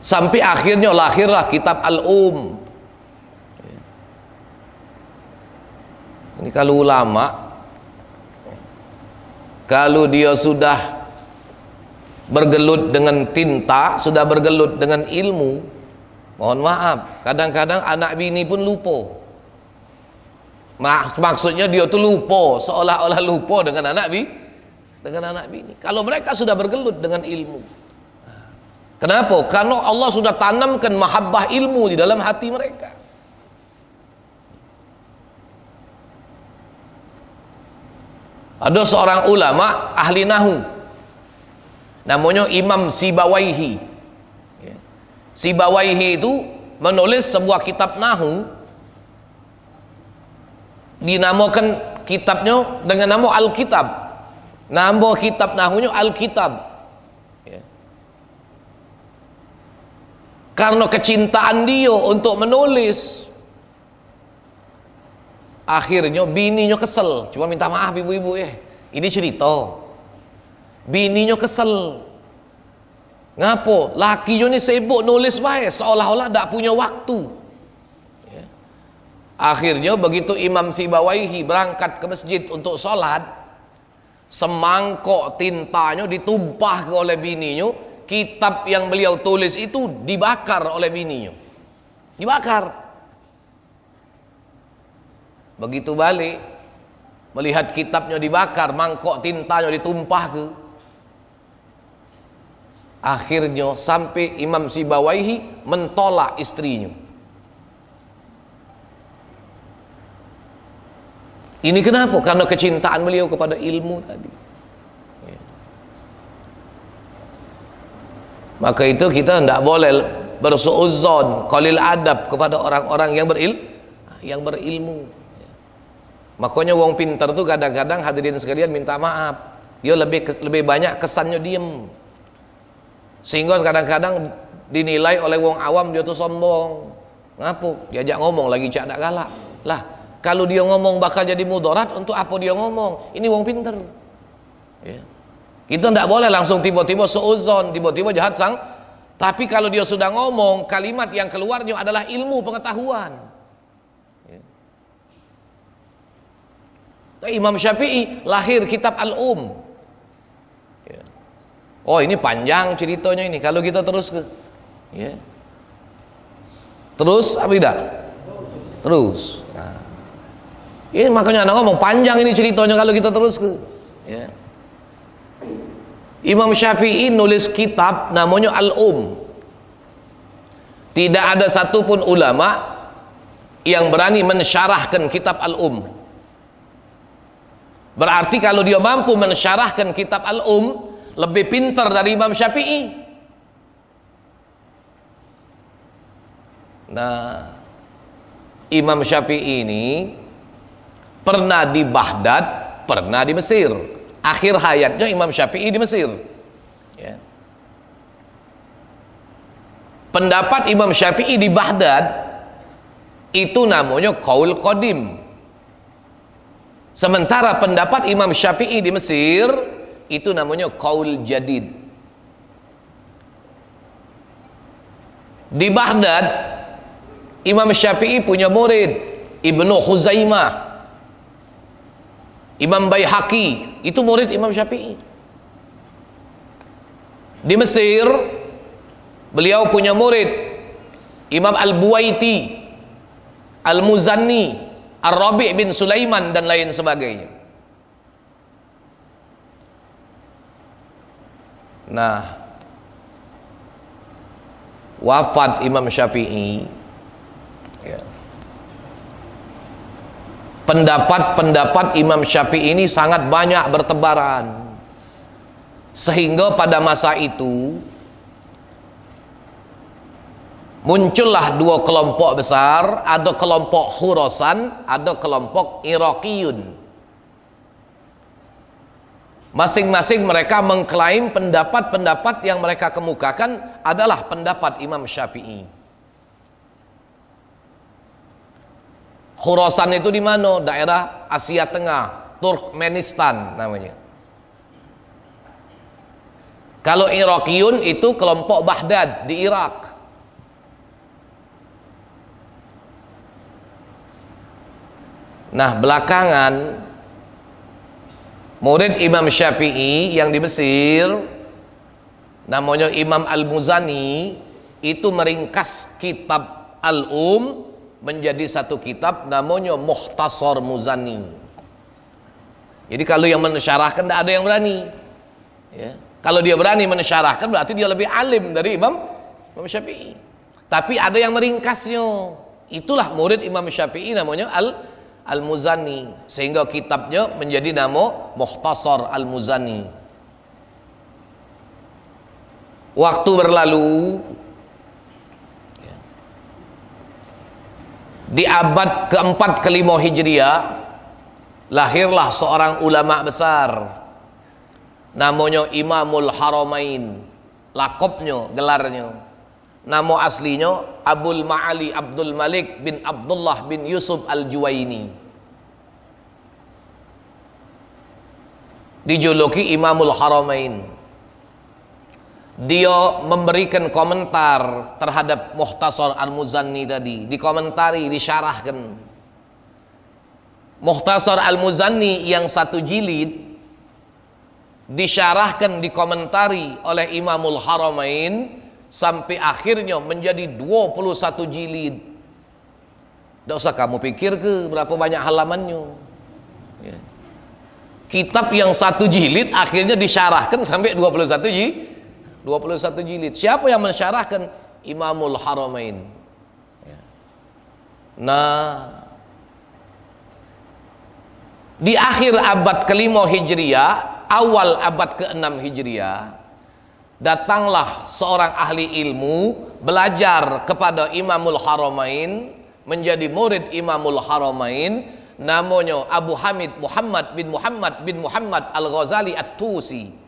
Sampai akhirnya lahirlah kitab Al-Um. Ini kalau ulama, kalau dia sudah bergelut dengan tinta, sudah bergelut dengan ilmu, mohon maaf, kadang-kadang anak bini pun lupa. Maksudnya dia tuh lupa, seolah-olah lupa dengan anak bini. Kalau mereka sudah bergelut dengan ilmu. Kenapa? Karena Allah sudah tanamkan mahabbah ilmu di dalam hati mereka. Ada seorang ulama ahli nahu, namanya Imam Sibawaihi. Sibawaihi itu menulis sebuah kitab nahu, dinamakan kitabnya dengan nama Alkitab. Nama kitab nahunya Alkitab. Karena kecintaan dia untuk menulis, akhirnya bininya kesel. Cuma minta maaf ibu-ibu, ini cerita. Bininya kesel. Ngapo? Lakinya ni sibuk nulis baik, seolah-olah tak punya waktu. Akhirnya begitu Imam Sibawaihi berangkat ke masjid untuk sholat, semangkok tintanya ditumpah oleh bininya. Kitab yang beliau tulis itu dibakar oleh bininya. Dibakar. Begitu balik, melihat kitabnya dibakar, mangkok tintanya ditumpah ke. Akhirnya sampai Imam Sibawaihi mentolak istrinya. Ini kenapa? Karena kecintaan beliau kepada ilmu tadi. Maka itu kita tidak boleh bersuudzon, qalil adab kepada orang-orang yang berilmu. Makanya wong pintar tuh kadang-kadang hadirin sekalian minta maaf, dia lebih banyak kesannya diem, sehingga kadang-kadang dinilai oleh wong awam dia tuh sombong. Ngapu diajak ngomong lagi cak dak galak lah, kalau dia ngomong bakal jadi mudarat, untuk apa dia ngomong? Ini wong pintar. Kita tidak boleh langsung tiba-tiba suudzon, tiba-tiba jahat sang. Tapi kalau dia sudah ngomong, kalimat yang keluarnya adalah ilmu pengetahuan. Imam Syafi'i lahir kitab Al-Um. Oh, ini panjang ceritanya ini. Kalau kita terus ke, terus apa tidak? Terus. Nah, ini makanya anak ngomong panjang ini ceritanya kalau kita terus ke. Imam Syafi'i nulis kitab namanya Al-Um. Tidak ada satupun ulama yang berani mensyarahkan kitab Al-Um. Berarti kalau dia mampu mensyarahkan kitab Al-Um, lebih pintar dari Imam Syafi'i. Nah, Imam Syafi'i ini pernah di Baghdad, pernah di Mesir. Akhir hayatnya Imam Syafi'i di Mesir. Pendapat Imam Syafi'i di Baghdad itu namanya qaul qadim. Sementara pendapat Imam Syafi'i di Mesir itu namanya qaul jadid. Di Baghdad Imam Syafi'i punya murid Ibnu Khuzaimah, Imam Baihaqi, itu murid Imam Syafi'i. Di Mesir beliau punya murid Imam Al-Buwaiti, Al-Muzanni, Ar-Rabi' bin Sulaiman dan lain sebagainya. Nah, wafat Imam Syafi'i, pendapat-pendapat Imam Syafi'i ini sangat banyak bertebaran, sehingga pada masa itu muncullah dua kelompok besar, ada kelompok Khurasan, ada kelompok Iraqiyun. Masing-masing mereka mengklaim pendapat-pendapat yang mereka kemukakan adalah pendapat Imam Syafi'i. Khurasan itu di mana? Daerah Asia Tengah, Turkmenistan namanya. Kalau Iraqiyun itu kelompok Baghdad di Irak. Nah, belakangan murid Imam Syafi'i yang di Mesir namanya Imam Al-Muzani itu meringkas kitab menjadi satu kitab namanya Mukhtasar Muzani. Jadi kalau yang mensyarahkan tidak ada yang berani ya. Kalau dia berani mensyarahkan berarti dia lebih alim dari Imam Syafi'i. Tapi ada yang meringkasnya. Itulah murid Imam Syafi'i namanya Al-Muzani, sehingga kitabnya menjadi nama Mukhtasar Al-Muzani. Waktu berlalu, di abad keempat kelima Hijriah lahirlah seorang ulama besar namanya Imamul Haramain. Lakopnya, gelarnya, nama aslinya Abul Ma'ali Abdul Malik bin Abdullah bin Yusuf Al-Juwaini. Dijuluki Imamul Haramain. Dia memberikan komentar terhadap Mukhtasar Al-Muzani tadi, dikomentari, disyarahkan. Mukhtasar Al-Muzani yang satu jilid disyarahkan, dikomentari oleh Imamul Haramain sampai akhirnya menjadi 21 jilid. Tidak usah kamu pikir ke berapa banyak halamannya ya. Kitab yang satu jilid akhirnya disyarahkan sampai 21 jilid. Siapa yang mensyarahkan? Imamul Haramain ya. Nah, di akhir abad kelima Hijriah, awal abad ke-6 Hijriah, datanglah seorang ahli ilmu belajar kepada Imamul Haramain, menjadi murid Imamul Haramain, namanya Abu Hamid Muhammad bin Muhammad Al-Ghazali At-Tusi.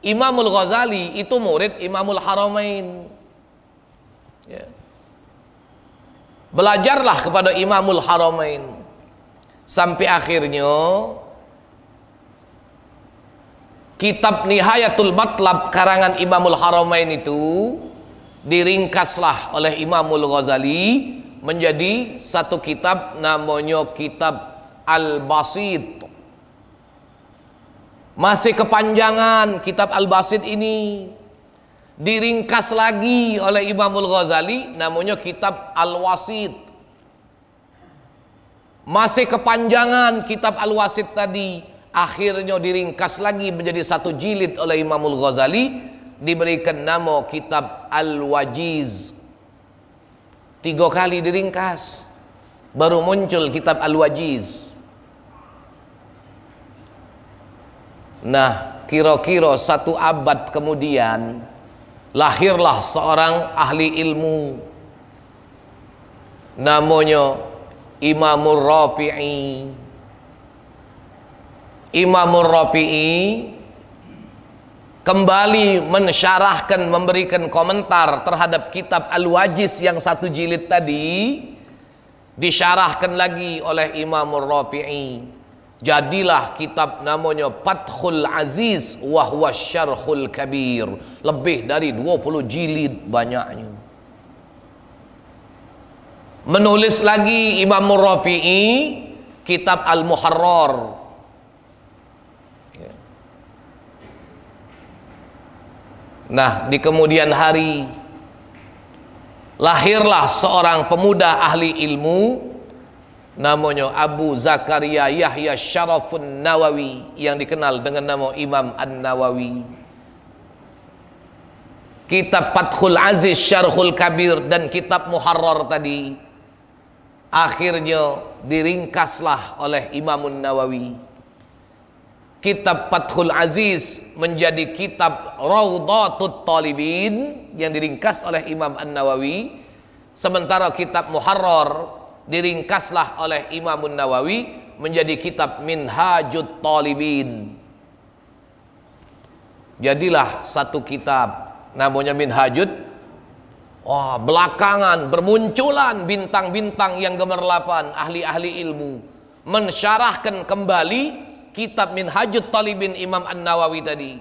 Imamul Ghazali itu murid Imamul Haramain ya. Belajarlah kepada Imamul Haramain sampai akhirnya kitab Nihayatul Matlab karangan Imamul Haramain itu diringkaslah oleh Imamul Ghazali menjadi satu kitab namanya kitab Al-Basit. Masih kepanjangan kitab Al-Basit ini, diringkas lagi oleh Imamul Ghazali namanya kitab Al-Wasit. Masih kepanjangan kitab Al-Wasit tadi, akhirnya diringkas lagi menjadi satu jilid oleh Imamul Ghazali, diberikan nama kitab Al-Wajiz. 3 kali diringkas baru muncul kitab Al-Wajiz. Nah, kira-kira 1 abad kemudian lahirlah seorang ahli ilmu namanya Imamur Rafi'i. Imamur Rafi'i kembali mensyarahkan, memberikan komentar terhadap kitab Al-Wajiz yang satu jilid tadi, disyarahkan lagi oleh Imamur Rafi'i. Jadilah kitab namanya Fathul Aziz wa huwa Syarhul Kabir, lebih dari 20 jilid banyaknya. Menulis lagi Imamur Rafi'i kitab Al-Muharrar. Nah, di kemudian hari lahirlah seorang pemuda ahli ilmu namanya Abu Zakaria Yahya Syarafun Nawawi, yang dikenal dengan nama Imam An-Nawawi. Kitab Fathul Aziz, Syarhul Kabir, dan kitab Muharrar tadi akhirnya diringkaslah oleh Imam An-Nawawi. Kitab Fathul Aziz menjadi kitab Rawdatut Talibin yang diringkas oleh Imam An-Nawawi, sementara kitab Muharrar diringkaslah oleh Imam An-Nawawi menjadi kitab Minhajut Talibin. Jadilah satu kitab namanya Minhajut. Wah, belakangan bermunculan bintang-bintang yang gemerlapan, ahli-ahli ilmu mensyarahkan kembali kitab Minhajut Talibin Imam An-Nawawi tadi.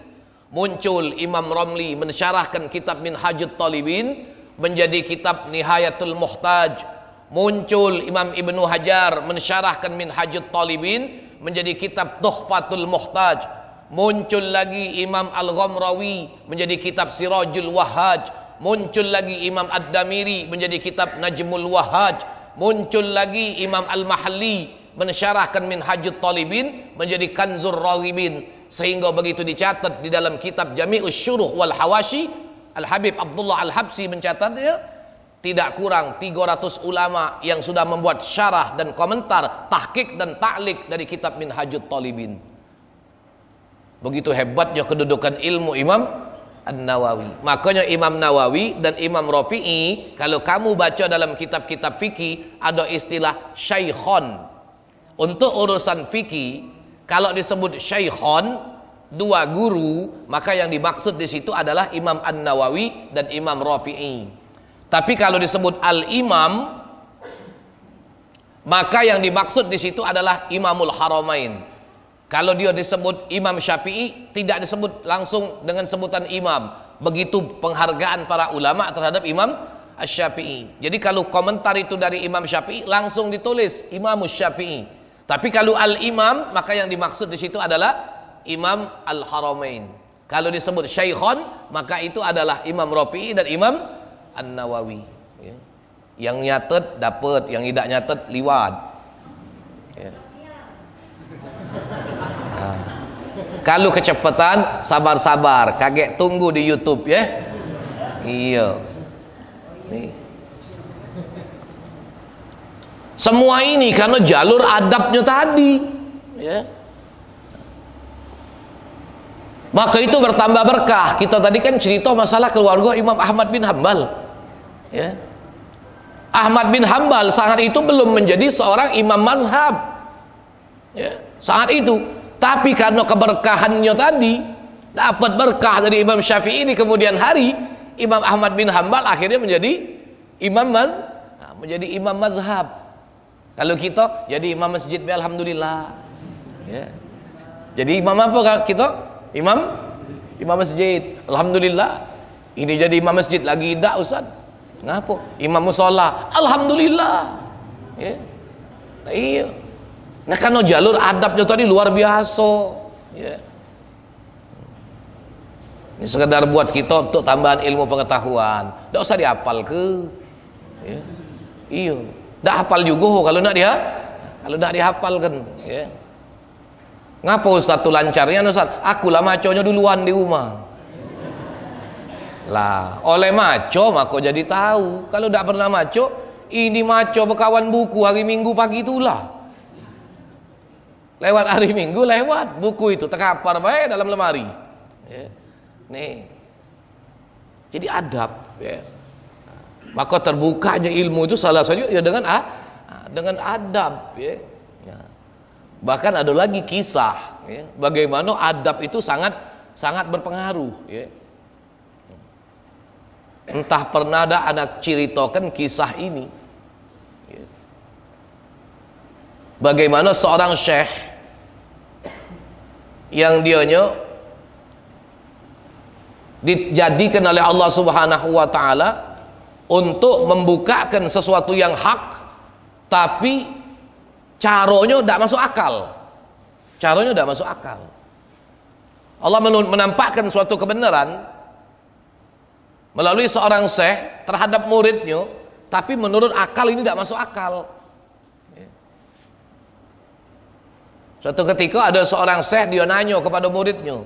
Muncul Imam Romli mensyarahkan kitab Minhajut Talibin menjadi kitab Nihayatul Muhtaj Muncul Imam Ibnu Hajar mensyarahkan Minhajut Talibin menjadi kitab Tuhfatul Muhtaj. Muncul lagi Imam Al-Ghamrawi menjadi kitab Sirajul Wahhaj. Muncul lagi Imam Ad-Damiri menjadi kitab Najmul Wahhaj. Muncul lagi Imam Al-Mahalli mensyarahkan Minhajut Talibin menjadi Kanzur Raghibin. Sehingga begitu dicatat di dalam kitab Jami'us Syuruh wal Hawashi, Al-Habib Abdullah Al-Habsi mencatatnya, tidak kurang 300 ulama yang sudah membuat syarah dan komentar, tahqiq dan ta'liq dari kitab Minhajut Talibin. Begitu hebatnya kedudukan ilmu Imam An-Nawawi. Makanya Imam Nawawi dan Imam Rafi'i, kalau kamu baca dalam kitab-kitab fikih, ada istilah syaikhon. Untuk urusan fikih, kalau disebut syaikhon, dua guru, maka yang dimaksud di situ adalah Imam An-Nawawi dan Imam Rafi'i. Tapi kalau disebut al-imam, maka yang dimaksud di situ adalah Imamul Haramain. Kalau dia disebut Imam Syafi'i, tidak disebut langsung dengan sebutan imam. Begitu penghargaan para ulama terhadap Imam Asy-Syafi'i. Jadi kalau komentar itu dari Imam Syafi'i, langsung ditulis Imamus Syafi'i. Tapi kalau al-imam, maka yang dimaksud di situ adalah Imam Al-Haramain. Kalau disebut syaikhon, maka itu adalah Imam Rafi'i dan Imam An-Nawawi. Ya. Yang nyatet dapat, yang tidak nyatet liwat. Ya. Nah. Kalau kecepatan, sabar-sabar, kaget tunggu di YouTube ya. Iya. Nih. Semua ini karena jalur adabnya tadi. Ya. Maka itu bertambah berkah. Kita tadi kan cerita masalah keluarga Imam Ahmad bin Hambal. Ya. Ahmad bin Hambal saat itu belum menjadi seorang imam mazhab. Ya. Saat itu. Tapi karena keberkahannya tadi, dapat berkah dari Imam Syafi'i di kemudian hari, Imam Ahmad bin Hambal akhirnya menjadi imam mazhab. Kalau kita jadi imam masjid, alhamdulillah. Ya. Jadi imam apa kita? Imam masjid, alhamdulillah. Ini jadi imam masjid lagi tidak, Ustaz. Ngapa? Imam musola, alhamdulillah. Ya. Nah, iya. Nah, karena jalur adabnya tadi luar biasa. Ya. Ini sekedar buat kita untuk tambahan ilmu pengetahuan. Tidak usah dihafal ke. Ya. Iya. Tidak hafal juga kalau tidak dihafalkan. Ya. Ngapa Ustaz tuh lancarnya Ustaz? Aku lah maconya duluan di rumah. Lah, oleh maco maka jadi tahu. Kalau tidak pernah maco, ini maco berkawan buku hari Minggu pagi itulah. Lewat hari Minggu lewat buku itu terkapar baik dalam lemari. Ya. Nih. Jadi adab ya. Maka terbukanya ilmu itu salah satunya ya dengan adab ya. Bahkan ada lagi kisah ya, bagaimana adab itu sangat berpengaruh ya. Entah pernah ada anak ceritakan kisah ini ya. Bagaimana seorang syekh yang dianya dijadikan oleh Allah Subhanahu wa taala untuk membukakan sesuatu yang hak, tapi caranya tidak masuk akal. Caranya tidak masuk akal. Allah menampakkan suatu kebenaran melalui seorang syekh terhadap muridnya, tapi menurut akal ini tidak masuk akal. Suatu ketika ada seorang syekh, dia nanya kepada muridnya,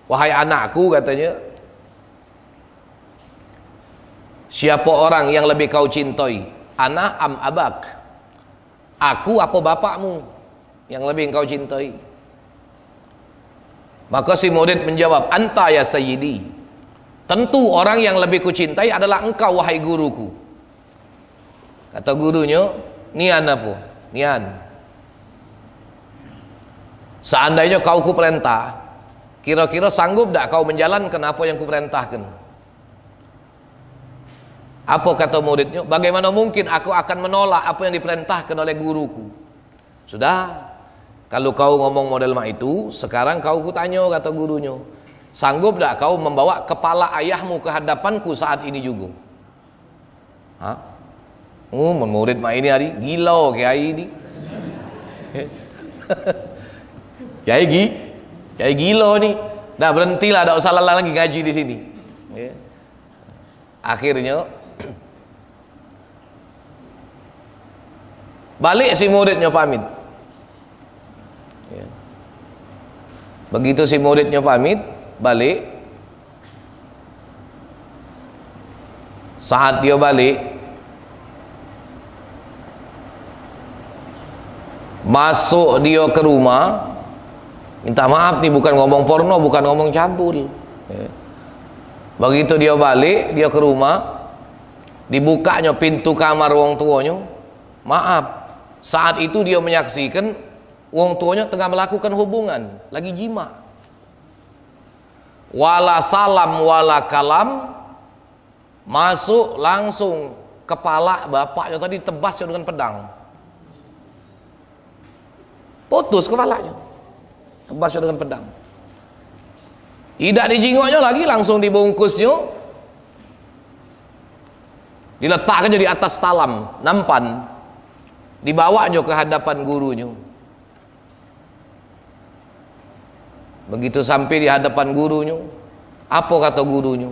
wahai anakku, katanya, siapa orang yang lebih kau cintai, ana am abak, aku apa bapakmu yang lebih engkau cintai? Maka si murid menjawab, anta ya sayyidi, tentu orang yang lebih kucintai adalah engkau wahai guruku. Kata gurunya, nian apa? Nian, seandainya kau kuperintah, kira-kira sanggup tak kau menjalankan apa yang kuperintahkan? Apa kata muridnya? Bagaimana mungkin aku akan menolak apa yang diperintahkan oleh guruku? Sudah, kalau kau ngomong model mak itu, sekarang kau kutanya, kata gurunya, sanggup tak kau membawa kepala ayahmu ke hadapanku saat ini juga? Ha? Murid mak ini hari gila kiai ni. Kiai gila ni. Dah berhentilah, tak usah lalang lagi ngaji di sini. Ya. Akhirnya balik si muridnya pamit. Ya. Begitu si muridnya pamit, balik. Saat dia balik, masuk dia ke rumah, minta maaf nih, bukan ngomong porno, bukan ngomong cabul. Ya. Begitu dia balik, dia ke rumah, dibukanya pintu kamar wong tuanya. Maaf, saat itu dia menyaksikan wong tuanya tengah melakukan hubungan, lagi jima. Wala salam wala kalam, masuk langsung kepala bapaknya tadi tebasnya dengan pedang. Putus kepalanya, tebasnya dengan pedang. Tidak dijingoknya lagi, langsung dibungkusnya, diletakkan di atas talam, nampan, dibawanya ke hadapan gurunya. Begitu sampai di hadapan gurunya, apa kata gurunya?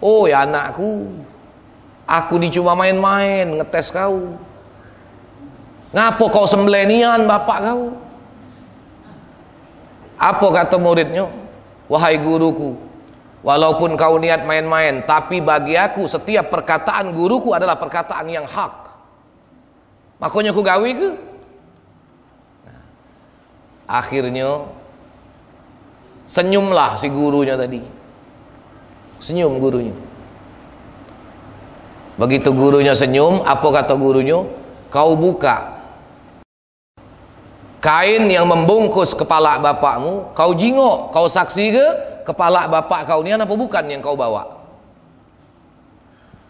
Oh ya anakku, aku cuma main-main ngetes kau. Ngapa kau sembelenian bapak kau? Apa kata muridnya? Wahai guruku, walaupun kau niat main-main, tapi bagi aku setiap perkataan guruku adalah perkataan yang hak. Makanya aku gawe ke? Akhirnya senyumlah si gurunya tadi. Senyum gurunya. Begitu gurunya senyum, apa kata gurunya? Kau buka kain yang membungkus kepala bapakmu, kau jingok, kau saksi ke kepala bapak kau ni apa bukan yang kau bawa?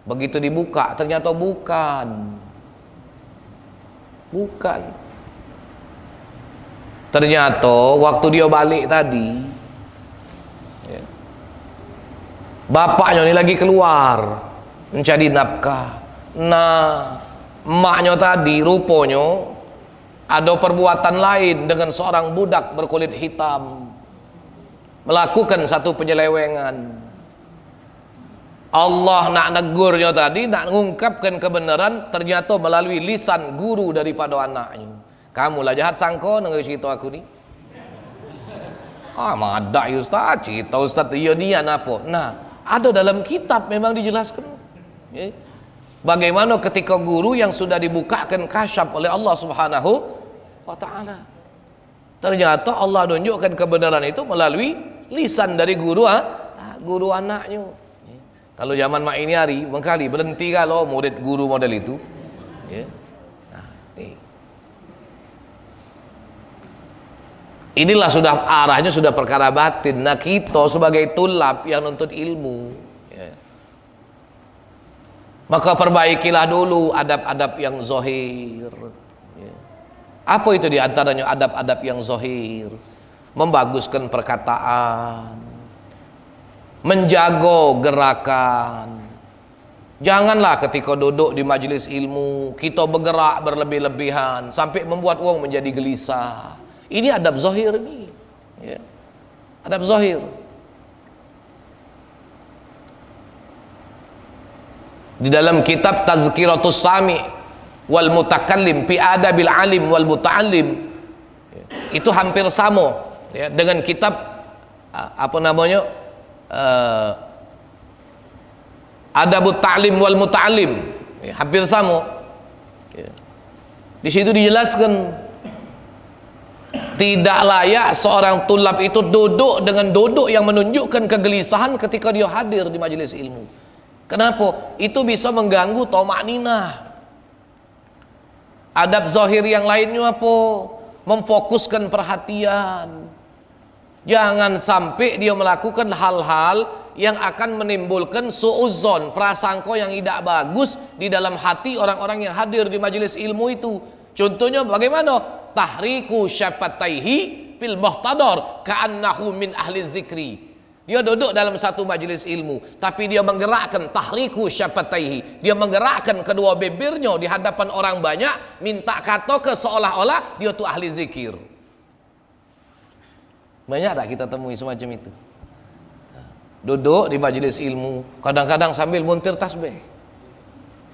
Begitu dibuka, ternyata bukan. Bukan. Ternyata waktu dia balik tadi, bapaknya ni lagi keluar mencari nafkah. Nah, emaknya tadi rupanya ada perbuatan lain dengan seorang budak berkulit hitam, melakukan satu penyelewengan. Allah nak negurnya tadi, nak mengungkapkan kebenaran, ternyata melalui lisan guru daripada anaknya. Kamulah jahat sangka dengan cerita aku ni. Madak ustaz, cerita ustaz iya dia apa? Nah, ada dalam kitab memang dijelaskan. Bagaimana ketika guru yang sudah dibukakan kasyaf oleh Allah Subhanahu wa ta'ala, ternyata Allah tunjukkan kebenaran itu melalui lisan dari guru guru anaknya. Kalau zaman mak ini hari mengkali berhenti kalau murid guru model itu. Inilah sudah arahnya, sudah perkara batin. Nah kita sebagai tulab yang nuntut ilmu, maka perbaikilah dulu adab-adab yang zahir. Apa itu diantaranya adab-adab yang zahir? Membaguskan perkataan, menjaga gerakan. Janganlah ketika duduk di majelis ilmu kita bergerak berlebih-lebihan sampai membuat orang menjadi gelisah. Ini adab zahir ni, adab zahir. Di dalam kitab Tazkiratus Sami wal Mutakallim fi Adabil Alim wal Muta'allim, itu hampir sama dengan kitab apa namanya, Adabut Ta'lim wal Muta'allim, hampir sama. Di situ dijelaskan tidak layak seorang tulab itu duduk dengan duduk yang menunjukkan kegelisahan ketika dia hadir di majelis ilmu. Kenapa? Itu bisa mengganggu tamakninah. Adab zahir yang lainnya apa? Memfokuskan perhatian. Jangan sampai dia melakukan hal-hal yang akan menimbulkan suudzon, prasangka yang tidak bagus di dalam hati orang-orang yang hadir di majelis ilmu itu. Contohnya bagaimana? Tahriku syafataihi fil muhtadar ka'annahu min ahli zikri. Dia duduk dalam satu majlis ilmu, tapi dia menggerakkan tahriku syafataihi. Dia menggerakkan kedua bibirnya di hadapan orang banyak, minta kata ke seolah-olah dia tu ahli zikir. Banyak tak kita temui semacam itu? Duduk di majlis ilmu, kadang-kadang sambil muntir tasbih.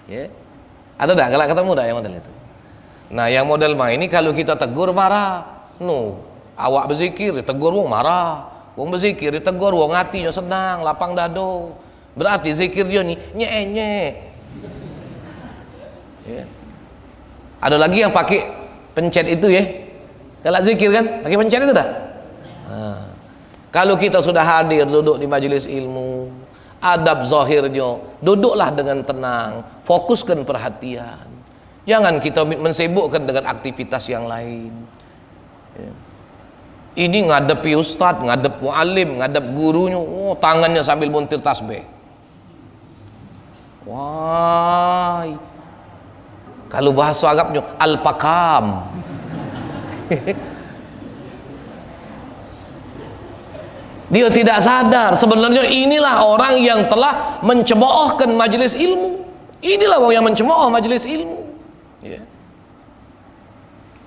Ya. Ada tak kalau ketemu tak yang model itu? Nah, yang model mah ini kalau kita tegur marah. No, awak berzikir ditegur wong marah. Wong berzikir ditegur wong hatinya senang, lapang dado. Berarti zikir dia ni nyek-nyek. Ya. Ada lagi yang pakai pencet itu ya. Kalau zikir kan pakai pencet itu dah. Nah. Kalau kita sudah hadir duduk di majelis ilmu, adab zahirnya, duduklah dengan tenang, fokuskan perhatian. Jangan kita mensibukkan dengan aktivitas yang lain. Ya. Ini ngadepi ustadz, ngadep muallim, ngadep gurunya, tangannya sambil muntir tasbih. Wah, kalau bahasa Arabnya al-pakam. Dia tidak sadar sebenarnya inilah orang yang telah mencemoohkan majelis ilmu. Inilah orang yang mencemooh majelis ilmu. Ya.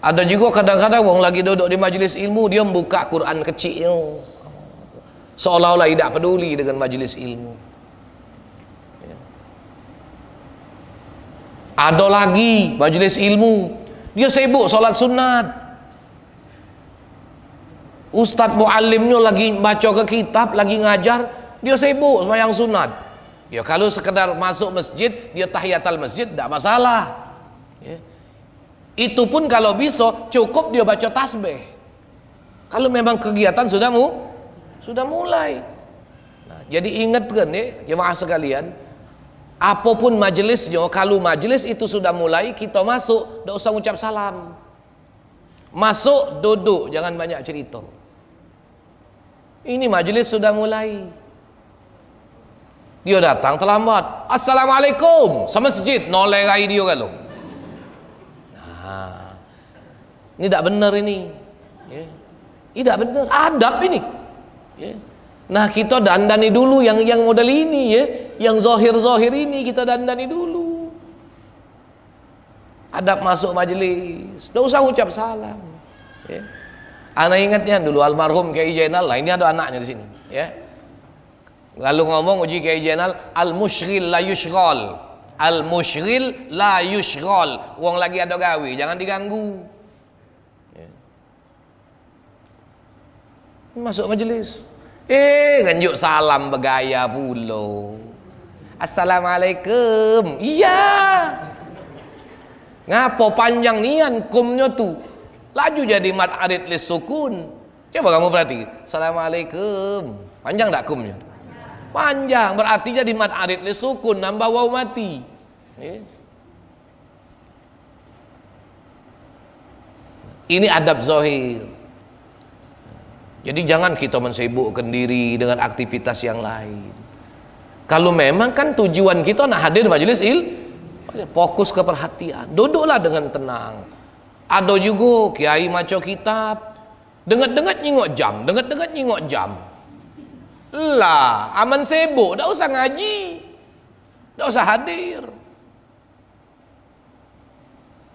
Ada juga kadang-kadang orang lagi duduk di majelis ilmu, dia membuka Quran kecilnya, seolah-olah tidak peduli dengan majelis ilmu. Ya. Ada lagi majelis ilmu, dia sibuk solat sunat. Ustadz muallimnya lagi baca ke kitab, lagi ngajar, dia sibuk sembahyang sunat. Ya kalau sekedar masuk masjid, dia tahiyatul masjid, tidak masalah. Ya. Itu pun kalau bisa cukup dia baca tasbih. Kalau memang kegiatan sudah mulai. Nah, jadi ingatkan ya, jemaah sekalian, apapun majelisnya, kalau majelis itu sudah mulai, kita masuk, tidak usah ucap salam. Masuk, duduk, jangan banyak cerita. Ini majelis sudah mulai. Dia datang terlambat. Assalamualaikum. Semasjid nolerai dia kalau. Nah, ini tidak benar ini. Ya. Ini tidak benar. Adab ini. Ya. Nah, kita dandani dulu yang model ini ya, yang zahir-zahir ini kita dandani dulu. Adab masuk majelis. Tidak usah ucap salam. Ya. Anak ingatnya dulu almarhum Kiai Jainal lah, ini ada anaknya di sini, ya. Lalu ngomong uji Kiai Jainal, al-musyghil la yushghal. Al-musyghil la yushghal. Wong lagi ada gawe, jangan diganggu. Ya. Masuk majelis. Nganjuk salam bergaya pula. Assalamualaikum. Iya. Ngapo panjang nian kumnya tu? Laju jadi mad arid lis sukun. Coba kamu perhati. Assalamualaikum. Panjang tak kumnya? Panjang. Berarti jadi mad arid lis sukun. Nambah waw mati. Ini adab zahir. Jadi jangan kita mensibukkan diri dengan aktivitas yang lain. Kalau memang kan tujuan kita nak hadir majelis fokus ke perhatian. Duduklah dengan tenang. Ada juga kiai maca kitab, dengat-dengat nyingok jam. Lah, aman sibuk, tak usah ngaji, tak usah hadir.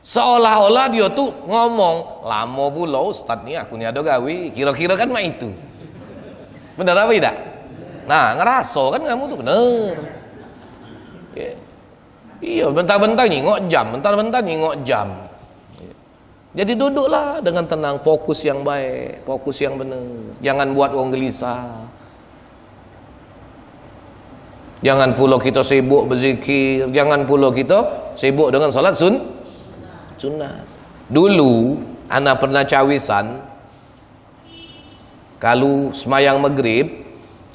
Seolah-olah dia tuh ngomong, lama pula ustaz ni aku ni ada gawe, kira-kira kan mak itu. Benar apa tidak? Nah, ngerasa kan kamu tuh benar. Iya, bentar-bentar nyingok jam. Jadi duduklah dengan tenang, fokus yang baik, fokus yang benar. Jangan buat orang gelisah. Jangan pula kita sibuk berzikir, jangan pula kita sibuk dengan salat sunnah. Dulu ana pernah cawisan, kalau semayang maghrib,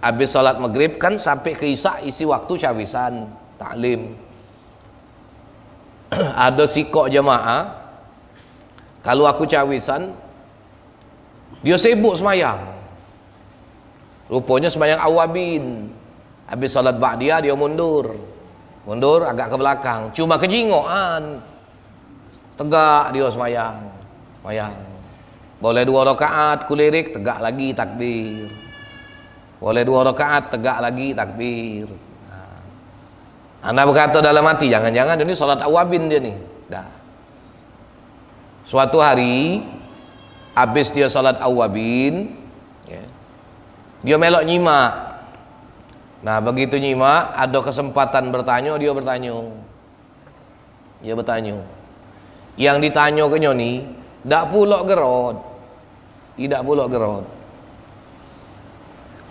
habis salat maghrib kan sampai ke isya isi waktu cawisan, taklim. Ada sikok jemaah, kalau aku cawisan, dia sibuk semayang. Rupanya semayang awabin. Habis salat ba'diyah dia mundur agak ke belakang. Cuma kejingoan. Tegak dia semayang. Boleh 2 rakaat kulirik, tegak lagi takbir. Boleh 2 rakaat, tegak lagi, takbir. Anda berkata dalam hati, jangan-jangan ini salat awabin dia nih. Dah. Suatu hari, habis dia salat awabin, ya, dia melok nyimak. Nah, begitu nyimak, ada kesempatan bertanya, dia bertanya. Dia bertanya. Yang ditanya ke ni, tak pulak gerot. Tidak pulak gerot.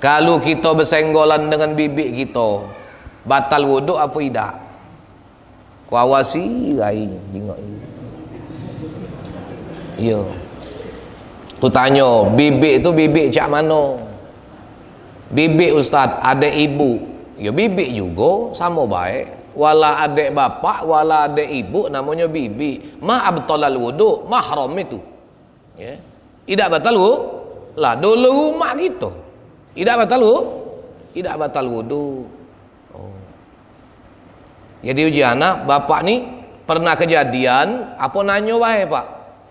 Kalau kita bersenggolan dengan bibik kita, batal wuduk apa tidak? Ku awasi rai jengok ini. Ya. Ku tanya, bibik tu bibik cak mana? Bibik ustaz, ada ibu. Ya bibik juga, sama baik. Wala adik bapak, wala adik ibu, namanya bibi. Ma abtalal wudu, mahram itu. Ya. Tidak batal wudu. Lah dulu rumah gitu. Tidak batal wudu. Tidak batal wudu. Oh. Jadi ujiana, bapak ni pernah kejadian, apa nanya wae pak?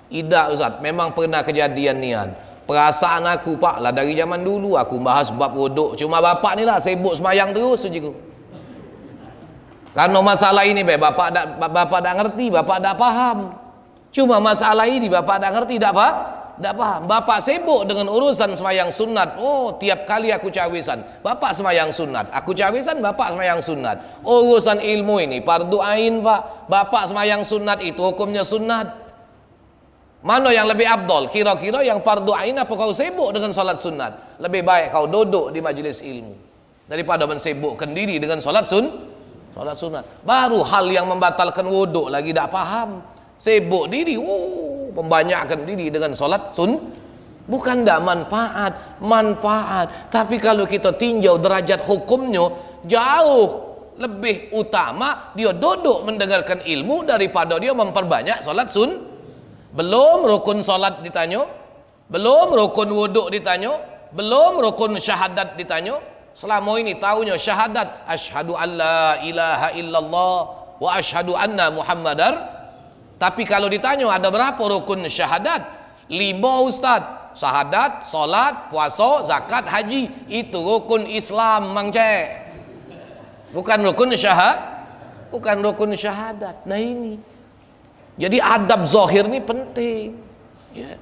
Tidak ustaz, memang pernah kejadian nian. Perasaan aku pak lah dari zaman dulu aku bahas bab wudu. Cuma bapak ni lah sibuk semayang terus saja. Karena masalah ini bapak tak ngerti, bapak tak faham. Cuma masalah ini bapak tak ngerti, tak faham. Bapak sibuk dengan urusan semayang sunat. Oh, tiap kali aku cawisan, bapak semayang sunat. Aku cawisan, bapak semayang sunat. Urusan ilmu ini fardu ain pak. Bapak semayang sunat itu hukumnya sunat. Mana yang lebih abdol? Kira-kira yang fardu ain apa kau sibuk dengan salat sunat? Lebih baik kau duduk di majelis ilmu daripada mensibukkan diri dengan salat sunat. Baru hal yang membatalkan wuduk lagi tak faham. Sibuk diri, membanyakkan diri dengan salat bukan tak manfaat. Tapi kalau kita tinjau derajat hukumnya, jauh lebih utama dia duduk mendengarkan ilmu daripada dia memperbanyak salat Belum rukun salat ditanya, belum rukun wuduk ditanya, belum rukun syahadat ditanya. Selama ini tahunya syahadat, asyhadu alla ilaha illallah wa asyhadu anna muhammadar. Tapi kalau ditanya ada berapa rukun syahadat? 5 ustaz. Syahadat, solat, puasa, zakat, haji. Itu rukun Islam mang cek. Bukan rukun syahadat. Nah ini. Jadi adab zahir ni penting. Ya.